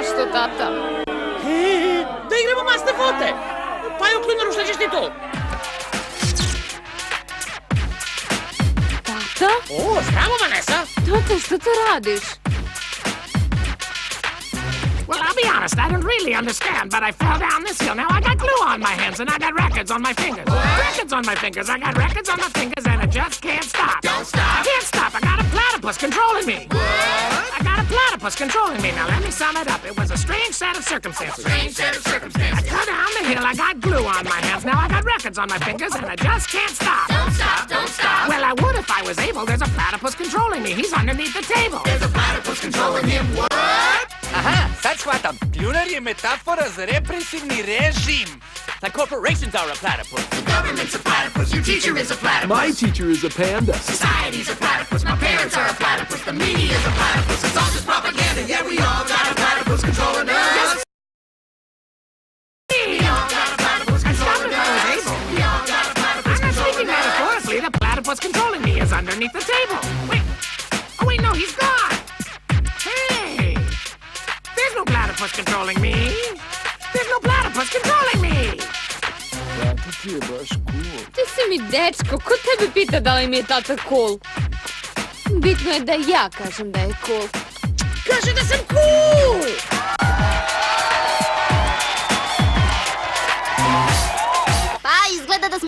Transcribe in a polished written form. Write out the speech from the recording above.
Zašto, tata? Da igramo masne fote. Pa je u klinaru, šta ćeš ti tu? Tata? O, zdravo, Vanessa. Tata, što to radiš? Well, I'll be honest, I don't really understand, but I fell down this hill. Now I got glue on my hands and I got records on my fingers. Records on my fingers, I got records on my fingers and I just can't stop. Don't stop. I can't stop, I got a platypus controlling me. What? I got a platypus controlling me. Now let me sum it up. It was a strange set of circumstances. Strange set of I circumstances. cut down the hill, I got glue on my hands. Now I got records on my fingers and I just can't stop. Don't stop, don't stop. Well, I would if I was able. There's a platypus controlling me. He's underneath the table. There's a platypus controlling him. What? Aha, sad shvatam. Pljunar je metafora za represivni režim. Like corporations are a platypus. The government's a platypus. Your teacher is a platypus. My teacher is a panda. Society's a platypus. My parents are a platypus. The media's a platypus. It's all just propaganda. Yeah, we all got a platypus controlling us. We all got a platypus controlling us. We all got a platypus I'm not speaking controlling us. metaphorically. The platypus controlling me is underneath the table. Wait. Oh, wait, no, he's gone. Hey. There's no platypus controlling me. There's no platypus controlling me. Tata ti je baš cool. Ti si mi dečko, ko tebe pita da li mi je tata cool? Bitno je da ja kažem da je cool. Kaže da sam cool! Pa, izgleda da smo